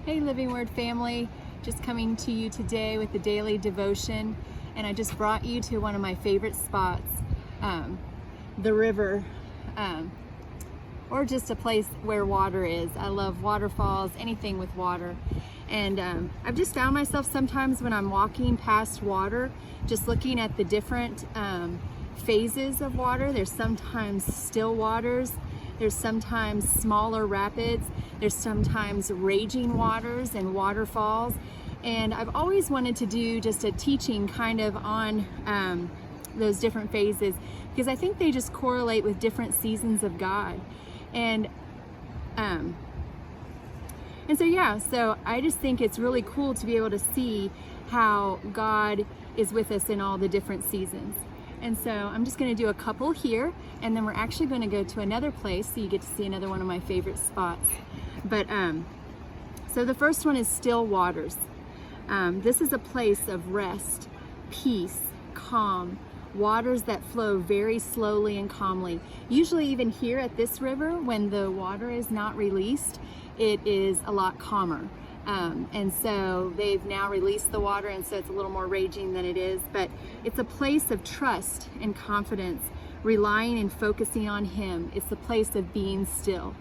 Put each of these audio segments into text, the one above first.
Hey Living Word family, just coming to you today with the daily devotion, and I just brought you to one of my favorite spots, the river, or just a place where water is. I love waterfalls, anything with water, and I've just found myself sometimes when I'm walking past water, just looking at the different phases of water. There's sometimes still waters, there's sometimes smaller rapids, there's sometimes raging waters and waterfalls. And I've always wanted to do just a teaching kind of on those different phases, because I think they just correlate with different seasons of God. And so I just think it's really cool to be able to see how God is with us in all the different seasons. And so I'm just going to do a couple here, and then we're actually going to go to another place so you get to see another one of my favorite spots. But so the first one is still waters. This is a place of rest, peace, calm, waters that flow very slowly and calmly. Usually even here at this river, when the water is not released, it is a lot calmer. And so they've now released the water, and so it's a little more raging than it is, but it's a place of trust and confidence, relying and focusing on Him. It's the place of being still.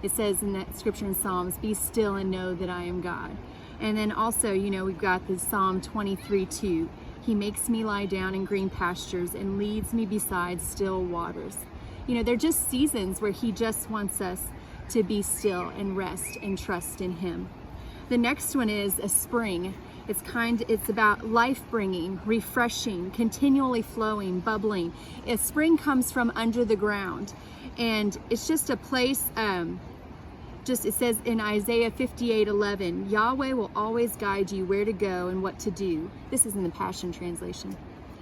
It says in that scripture in Psalms, "Be still and know that I am God." And then also, we've got the Psalm 23:2. "He makes me lie down in green pastures and leads me beside still waters." They're just seasons where He just wants us to be still and rest and trust in Him. The next one is a spring. It's about life-bringing, refreshing, continually flowing, bubbling. A spring comes from under the ground, and it's just a place. It says in Isaiah 58:11, "Yahweh will always guide you where to go and what to do." This is in the Passion Translation.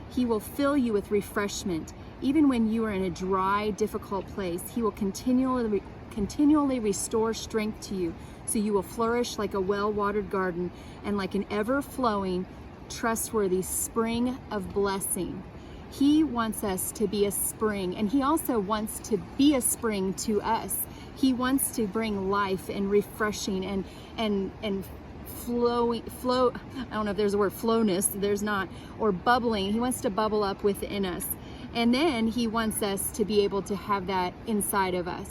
"He will fill you with refreshment, even when you are in a dry, difficult place. He will continually restore strength to you, so you will flourish like a well-watered garden and like an ever-flowing, trustworthy spring of blessing." He wants us to be a spring, and He also wants to be a spring to us. He wants to bring life and refreshing and flow. I don't know if there's a word, flowness, there's not, or bubbling. He wants to bubble up within us. And then He wants us to be able to have that inside of us.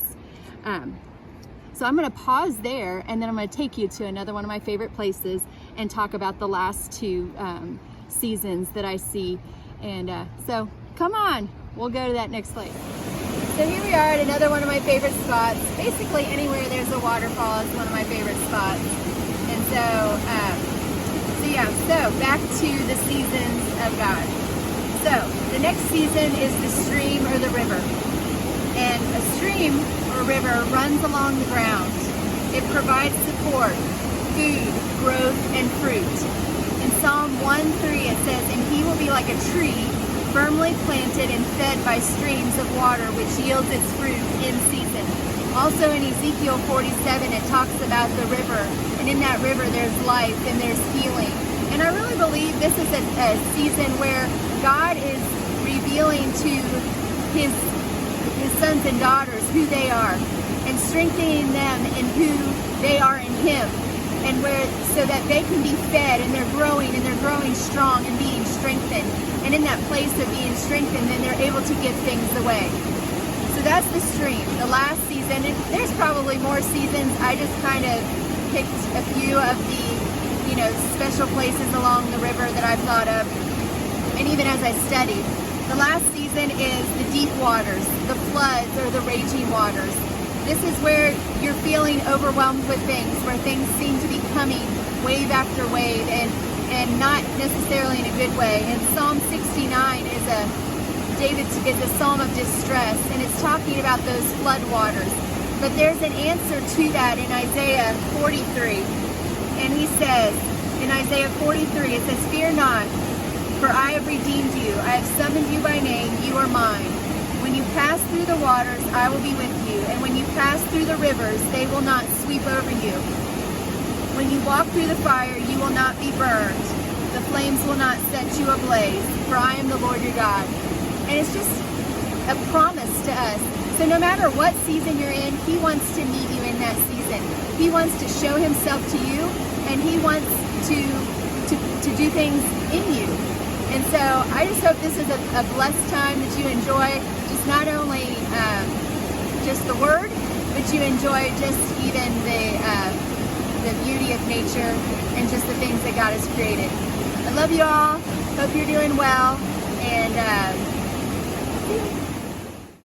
So I'm going to pause there, and then I'm going to take you to another one of my favorite places and talk about the last two seasons that I see. And so come on, we'll go to that next place. So here we are at another one of my favorite spots. Basically anywhere there's a waterfall is one of my favorite spots. And so back to the seasons of God. So the next season is the stream or the river. And a stream or river runs along the ground. It provides support, food, growth, and fruit. In Psalm 1:3 it says, "And he will be like a tree, firmly planted and fed by streams of water, which yields its fruit in season." Also in Ezekiel 47 it talks about the river, and in that river there's life and there's healing. And I really believe this is a season where God is revealing to His sons and daughters who they are, and strengthening them in who they are in Him, and so that they can be fed, and they're growing strong and being strengthened. And in that place of being strengthened, then they're able to give things away. So that's the stream, the last season. And there's probably more seasons. I just kind of picked a few of the special places along the river that I've thought of, and even as I studied. The last season is the deep waters, the floods or the raging waters. This is where you're feeling overwhelmed with things, where things seem to be coming wave after wave, and not necessarily in a good way. And Psalm 69 is a psalm of distress, and it's talking about those flood waters. But there's an answer to that in Isaiah 43. And he says, in Isaiah 43, it says, "Fear not, for I have redeemed you. I have summoned you by name. You are mine. When you pass through the waters, I will be with you. And when you pass through the rivers, they will not sweep over you. When you walk through the fire, you will not be burned. The flames will not set you ablaze, for I am the Lord your God." And it's just a promise to us. So no matter what season you're in, he wants to meet you in that season. He wants to show himself to you, and he wants to do things in you. And so I just hope this is a blessed time that you enjoy, just not only just the word, but you enjoy just even the beauty of nature and just the things that God has created. I love you all. Hope you're doing well. And